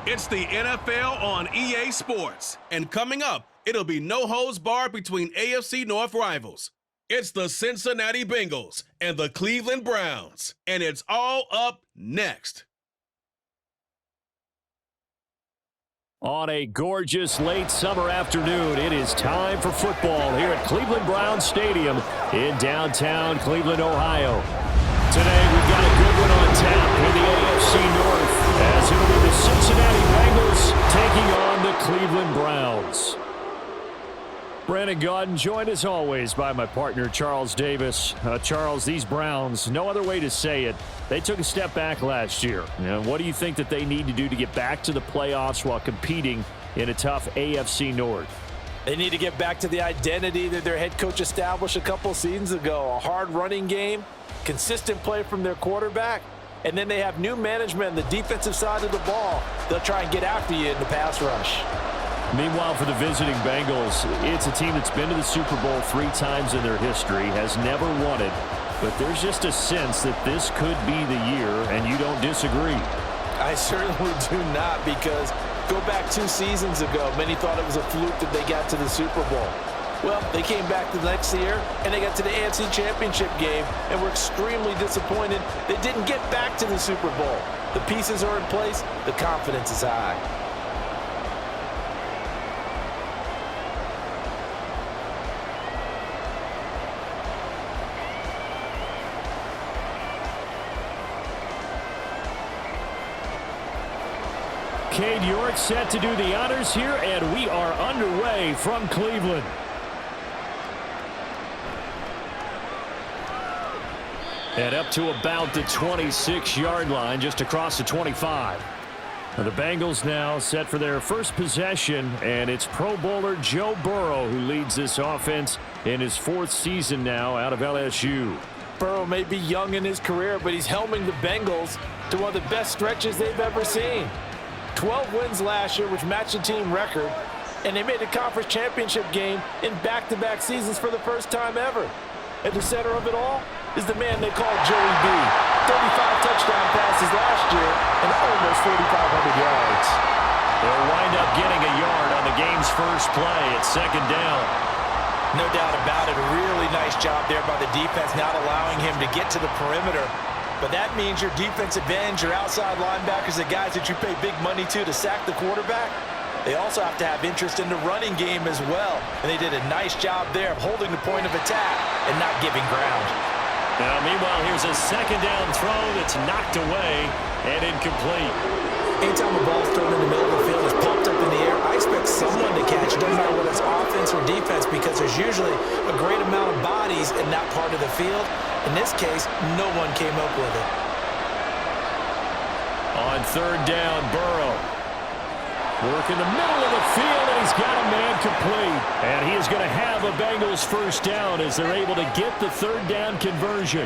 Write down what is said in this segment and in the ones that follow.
It's the NFL on EA Sports. And coming up, it'll be no holds barred between AFC North rivals. It's the Cincinnati Bengals and the Cleveland Browns. And it's all up next. On a gorgeous late summer afternoon, it is time for football here at Cleveland Browns Stadium in downtown Cleveland, Ohio. Today, we've got a good one on tap in the AFC North as it'll be the Cincinnati Bengals taking on the Cleveland Browns. Brandon Gaudin, joined as always by my partner, Charles Davis. Charles, these Browns, no other way to say it, they took a step back last year. What do you think that they need to do to get back to the playoffs while competing in a tough AFC North? They need to get back to the identity that their head coach established a couple seasons ago. A hard running game, consistent play from their quarterback, and then they have new management on the defensive side of the ball. They'll try and get after you in the pass rush. Meanwhile, for the visiting Bengals, it's a team that's been to the Super Bowl 3 times in their history, has never won it, but there's just a sense that this could be the year, and you don't disagree. I certainly do not, because go back 2 seasons ago, many thought it was a fluke that they got to the Super Bowl. Well, they came back the next year, and they got to the AFC Championship game, and were extremely disappointed they didn't get back to the Super Bowl. The pieces are in place. The confidence is high. Cade York set to do the honors here, and we are underway from Cleveland. And up to about the 26-yard line, just across the 25. Now the Bengals now set for their first possession, and it's Pro Bowler Joe Burrow who leads this offense in his 4th season now out of LSU. Burrow may be young in his career, but he's helming the Bengals to one of the best stretches they've ever seen. 12 wins last year, which matched the team record, and they made the conference championship game in back-to-back seasons for the first time ever. At the center of it all is the man they call Joey B. 35 touchdown passes last year and almost 4,500 yards. They'll wind up getting a yard on the game's first play at 2nd down. No doubt about it. A really nice job there by the defense, not allowing him to get to the perimeter. But that means your defensive ends, your outside linebackers, the guys that you pay big money to sack the quarterback, they also have to have interest in the running game as well. And they did a nice job there of holding the point of attack and not giving ground. Now, meanwhile, here's a 2nd down throw that's knocked away and incomplete. Anytime a ball's thrown in the middle of the field, is popped up in the air, I expect someone to catch. It doesn't matter whether it's offense or defense, because there's usually a great amount of bodies in that part of the field. In this case, no one came up with it. On 3rd down, Burrow. Work in the middle of the field, and he's got a man complete. And he is going to have a Bengals first down as they're able to get the 3rd down conversion.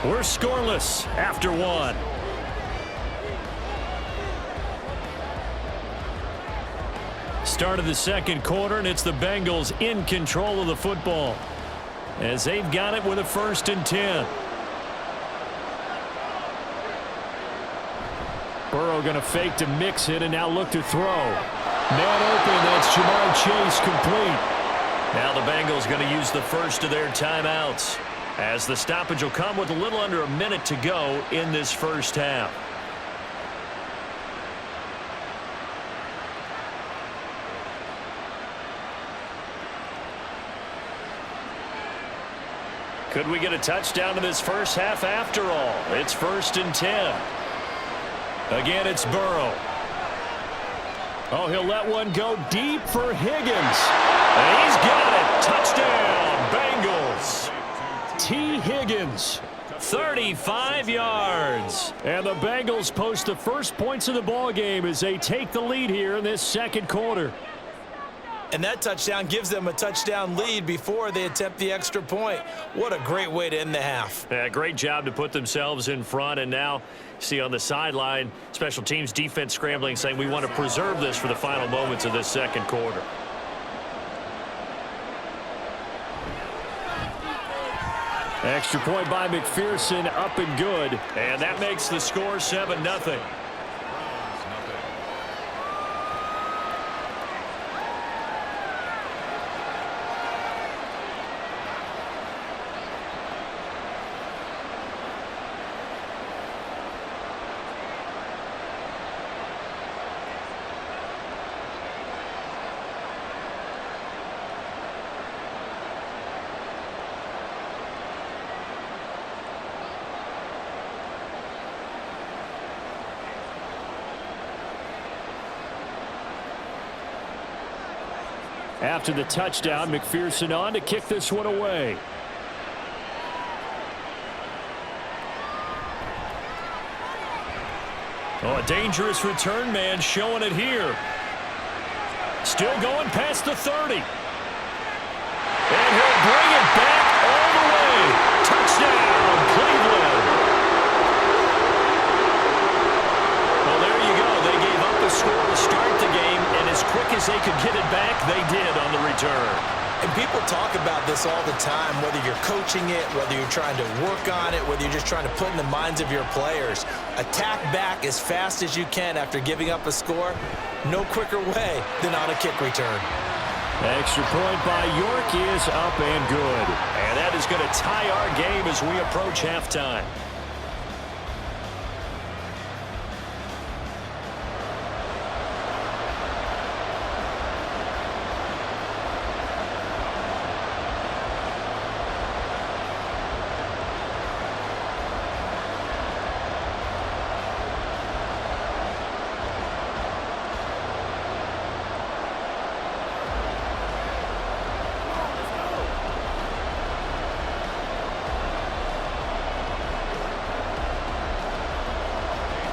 We're scoreless after 1. Start of the 2nd quarter, and it's the Bengals in control of the football as they've got it with a 1st and 10. Burrow going to fake to mix it and now look to throw. Man open, that's Jamar Chase complete. Now the Bengals going to use the first of their timeouts, as the stoppage will come with a little under a minute to go in this first half. Could we get a touchdown in this first half after all? It's 1st and 10. Again, it's Burrow. Oh, he'll let one go deep for Higgins. And he's got it. Touchdown, Bengals. T. Higgins, 35 yards. And the Bengals post the first points of the ball game as they take the lead here in this 2nd quarter. And that touchdown gives them a touchdown lead before they attempt the extra point. What a great way to end the half. Yeah, great job to put themselves in front. And now, see on the sideline, special teams defense scrambling, saying we want to preserve this for the final moments of this second quarter. Extra point by McPherson, up and good. And that makes the score 7-0. After the touchdown, McPherson on to kick this one away. Oh, a dangerous return man showing it here. Still going past the 30. And he'll bring it back all the way. Touchdown, Cleveland. Well, there you go. They gave up the score to start the game, and as quick as they could get it back, they did on the return. And people talk about this all the time, whether you're coaching it, whether you're trying to work on it, whether you're just trying to put in the minds of your players. Attack back as fast as you can after giving up a score. No quicker way than on a kick return. Extra point by York is up and good. And that is going to tie our game as we approach halftime.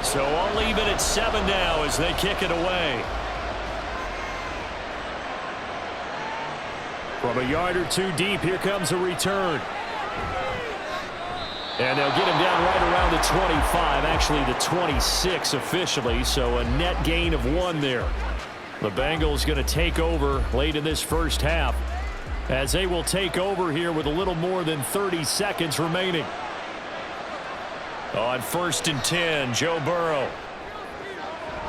So I'll leave it at 7 now as they kick it away. From a yard or two deep, here comes a return. And they'll get him down right around the 25, actually the 26 officially, so a net gain of 1 there. The Bengals going to take over late in this first half, as they will take over here with a little more than 30 seconds remaining. On 1st and 10, Joe Burrow.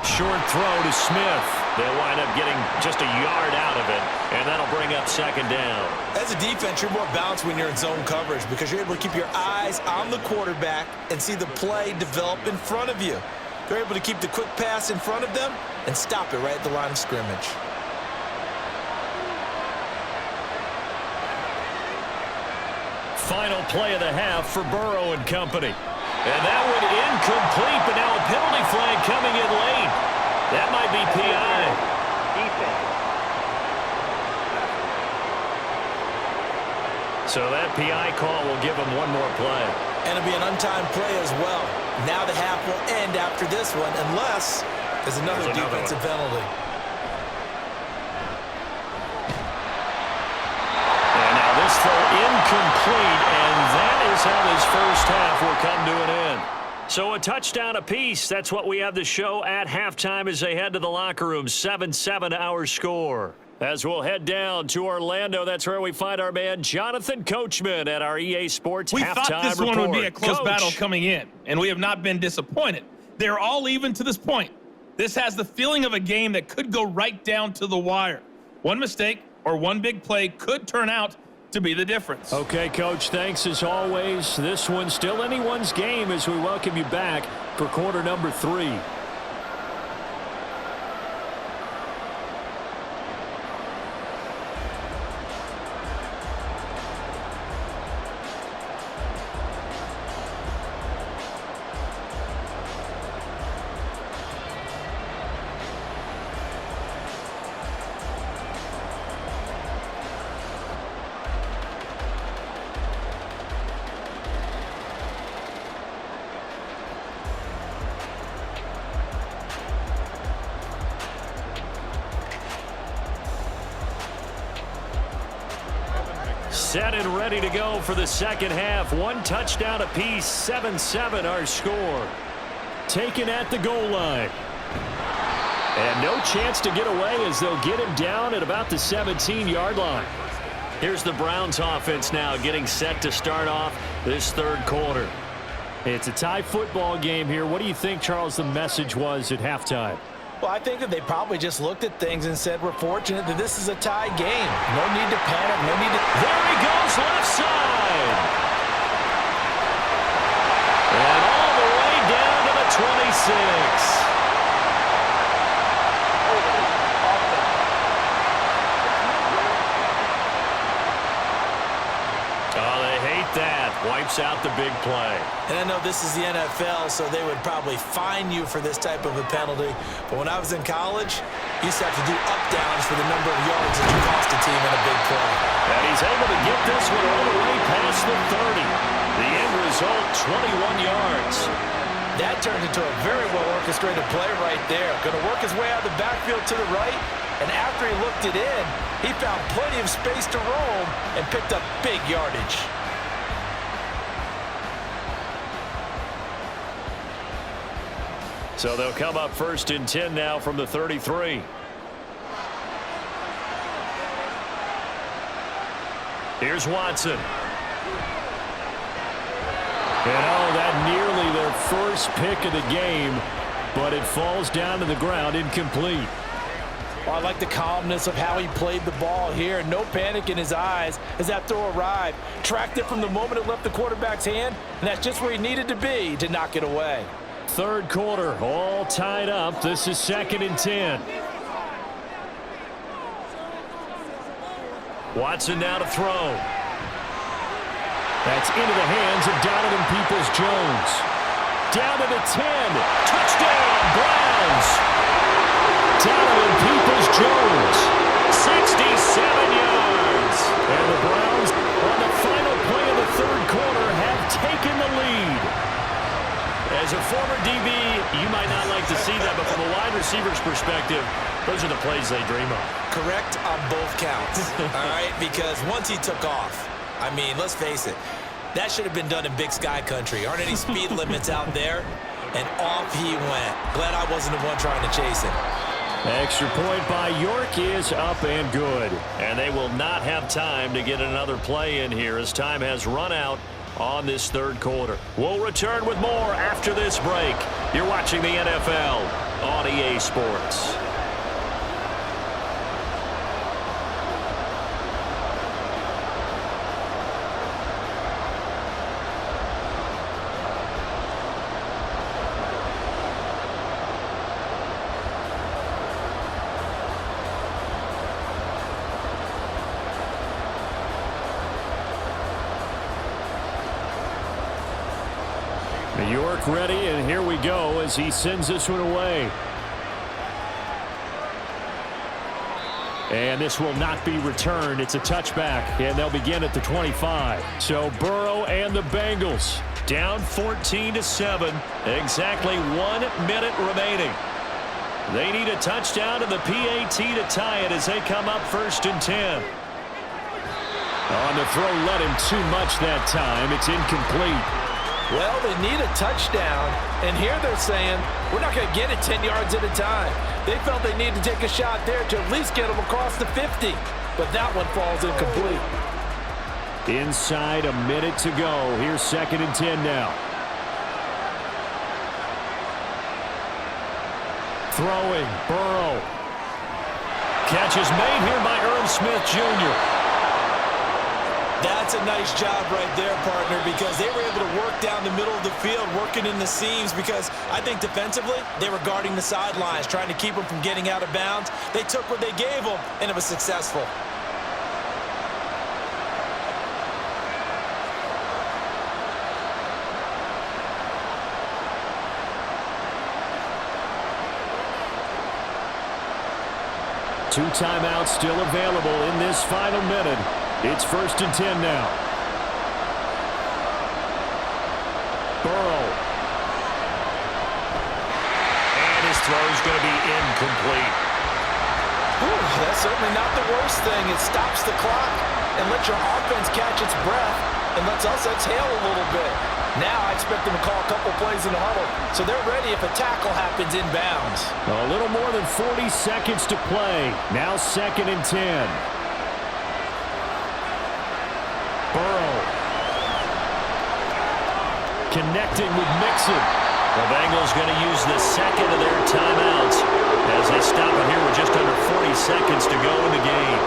Short throw to Smith. They'll wind up getting just a yard out of it, and that'll bring up 2nd down. As a defense, you're more balanced when you're in zone coverage because you're able to keep your eyes on the quarterback and see the play develop in front of you. You're able to keep the quick pass in front of them and stop it right at the line of scrimmage. Final play of the half for Burrow and company. And that one incomplete, but now a penalty flag coming in late. That might be PI. So that PI call will give him one more play. And it'll be an untimed play as well. Now the half will end after this one, unless there's another defensive penalty. And now this throw incomplete, and that is how this first half will come to an end. So a touchdown apiece. That's what we have to show at halftime as they head to the locker room. 7-7 our score. As we'll head down to Orlando, that's where we find our man Jonathan Coachman at our EA Sports halftime report. We thought this one would be a close battle coming in, and we have not been disappointed. They're all even to this point. This has the feeling of a game that could go right down to the wire. One mistake or one big play could turn out to be the difference. Okay, Coach, thanks as always. This one's still anyone's game as we welcome you back for quarter number 3. set and ready to go for the second half. One touchdown apiece, 7-7 our score. Taken at the goal line. And no chance to get away as they'll get him down at about the 17-yard line. Here's the Browns offense now getting set to start off this third quarter. It's a tie football game here. What do you think, Charles, the message was at halftime? Well, I think that they probably just looked at things and said, we're fortunate that this is a tie game. No need to panic. No need to... There he goes, left side. And all the way down to the 26. Oh, they hate that. Wipes out the big play. And I know this is the NFL, so they would probably fine you for this type of a penalty. But when I was in college, you used to have to do up-downs for the number of yards that you cost a team in a big play. And he's able to get this one all the way past the 30. The end result, 21 yards. That turned into a very well-orchestrated play right there. Going to work his way out of the backfield to the right. And after he looked it in, he found plenty of space to roam and picked up big yardage. So they'll come up 1st and 10 now from the 33. Here's Watson. And that nearly their first pick of the game, but it falls down to the ground incomplete. Well, I like the calmness of how he played the ball here. No panic in his eyes as that throw arrived. Tracked it from the moment it left the quarterback's hand, and that's just where he needed to be to knock it away. Third quarter, all tied up. This is 2nd and 10. Watson now to throw. That's into the hands of Donovan Peoples-Jones. Down to the 10. Touchdown, Browns. Donovan Peoples-Jones, 67 yards. And the Browns, on the final play of the third quarter, have taken the lead. As a former DB, you might not like to see that, but from a wide receiver's perspective, those are the plays they dream of. Correct on both counts, all right? Because once he took off, I mean, let's face it, that should have been done in Big Sky country. Aren't any speed limits out there? And off he went. Glad I wasn't the one trying to chase him. Extra point by York is up and good. And they will not have time to get another play in here as time has run out on this third quarter. We'll return with more after this break. You're watching the NFL on EA Sports. York ready, and here we go as he sends this one away. And this will not be returned. It's a touchback, and they'll begin at the 25. So Burrow and the Bengals down 14-7. Exactly 1 minute remaining. They need a touchdown and the PAT to tie it as they come up 1st and 10. On the throw, let him too much that time. It's incomplete. Well, they need a touchdown, and here they're saying, we're not going to get it 10 yards at a time. They felt they needed to take a shot there to at least get them across the 50, but that one falls incomplete. Inside a minute to go. Here's 2nd and 10 now. Throwing, Burrow. Catch is made here by Irv Smith Jr. That's a nice job right there, partner, because they were able to work down the middle of the field, working in the seams, because I think defensively they were guarding the sidelines, trying to keep them from getting out of bounds. They took what they gave them, and it was successful. Two timeouts still available in this final minute. It's 1st and 10 now. Burrow. And his throw is going to be incomplete. That's certainly not the worst thing. It stops the clock. and let your offense catch its breath and lets us exhale a little bit. Now I expect them to call a couple plays in the huddle so they're ready if a tackle happens inbounds. A little more than 40 seconds to play. Now 2nd and 10. Burrow. Connecting with Mixon. The Bengals going to use the second of their timeouts as they stop it here with just under 40 seconds to go in the game.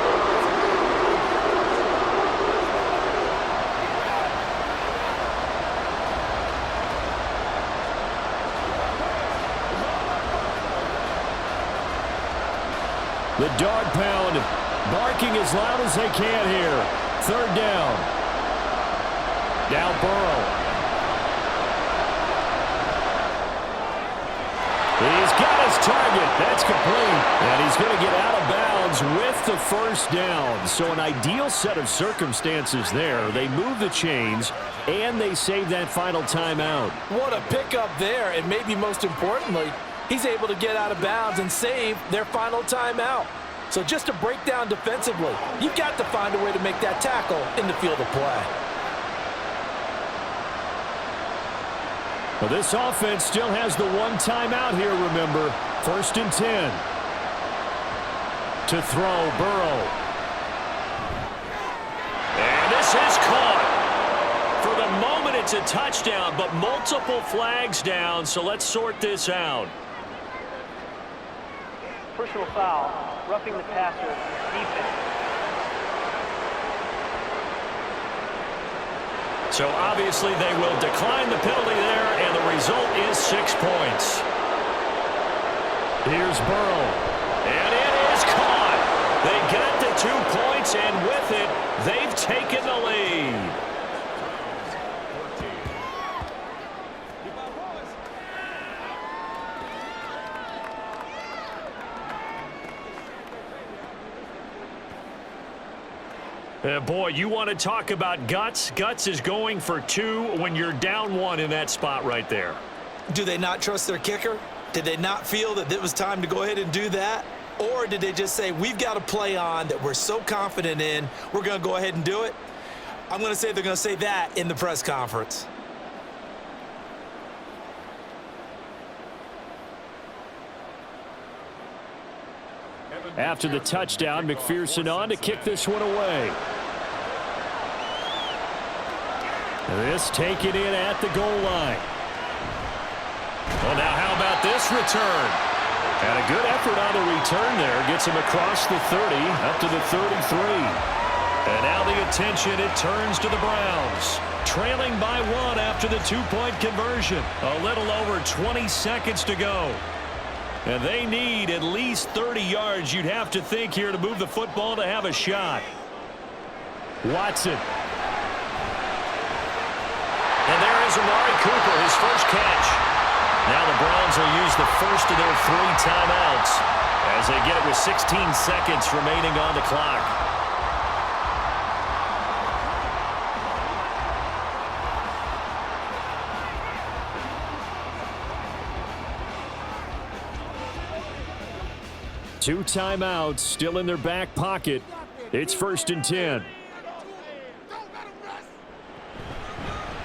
The dog pound barking as loud as they can here. 3rd down. Now Burrow. He's got his target. That's complete. And he's going to get out of bounds with the 1st down. So an ideal set of circumstances there. They move the chains, and they save that final timeout. What a pickup there. And maybe most importantly, he's able to get out of bounds and save their final timeout. So just to break down defensively, you've got to find a way to make that tackle in the field of play. Well, this offense still has the 1 timeout here, remember. 1st and 10. To throw, Burrow. And this is caught. For the moment, it's a touchdown, but multiple flags down, so let's sort this out. Personal foul, roughing the passer, defense. So obviously they will decline the penalty there, and the result is 6 points. Here's Burrow. And it is caught. They got the 2 points, and with it, they've taken the lead. Boy, you want to talk about guts? Guts is going for 2 when you're down 1 in that spot right there. Do they not trust their kicker? Did they not feel that it was time to go ahead and do that? Or did they just say, we've got a play on that we're so confident in, we're going to go ahead and do it? I'm going to say they're going to say that in the press conference. After the touchdown, McPherson on to kick this one away. This taken in at the goal line. Well, now how about this return? And a good effort on the return there. Gets him across the 30, up to the 33. And now the attention, it turns to the Browns. Trailing by 1 after the 2-point conversion. A little over 20 seconds to go. And they need at least 30 yards, you'd have to think, here to move the football to have a shot. Watson. And there is Amari Cooper, his first catch. Now the Browns will use the first of their 3 timeouts as they get it with 16 seconds remaining on the clock. Two timeouts still in their back pocket. It's 1st and 10.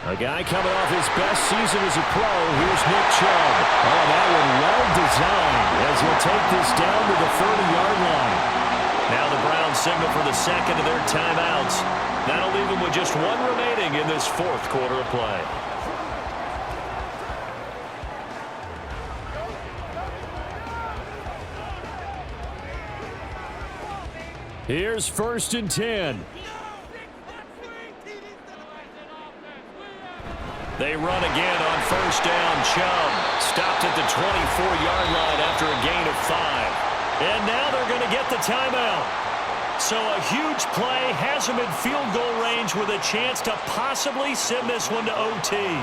A guy coming off his best season as a pro. Here's Nick Chubb. Oh, that one well designed as he'll take this down to the 30-yard line. Now the Browns signal for the second of their timeouts. That'll leave them with just 1 remaining in this 4th quarter of play. Here's 1st and 10. They run again on 1st down. Chubb stopped at the 24-yard line after a gain of 5. And now they're going to get the timeout. So a huge play has them in field goal range with a chance to possibly send this one to OT.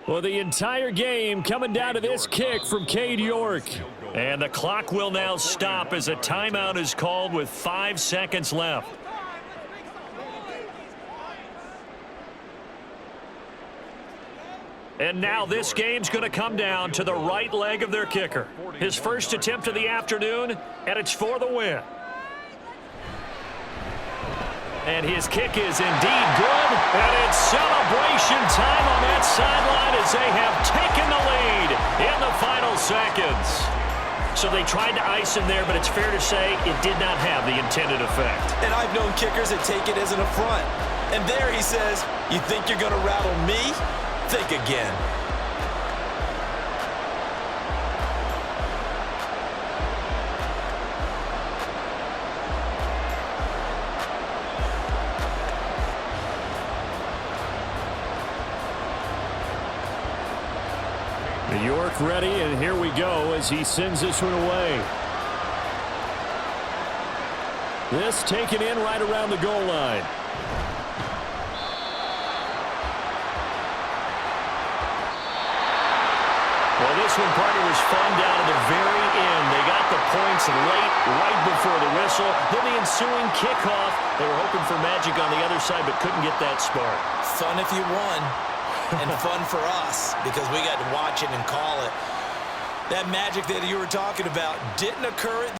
Well, the entire game coming down to this kick from Cade York. And the clock will now stop as a timeout is called with 5 seconds left. And now this game's going to come down to the right leg of their kicker. His first attempt of the afternoon, and it's for the win. And his kick is indeed good, and it's celebration time on that sideline as they have taken the lead in the final seconds. So they tried to ice him there, but it's fair to say it did not have the intended effect. And I've known kickers that take it as an affront. And there he says, you think you're going to rattle me? Think again. York ready, and here we go as he sends this one away. This taken in right around the goal line. Well, this one, partner, was fun down to the very end. They got the points late, right before the whistle. Then the ensuing kickoff. They were hoping for magic on the other side, but couldn't get that spark. Fun if you won. And fun for us because we got to watch it and call it. That magic that you were talking about didn't occur at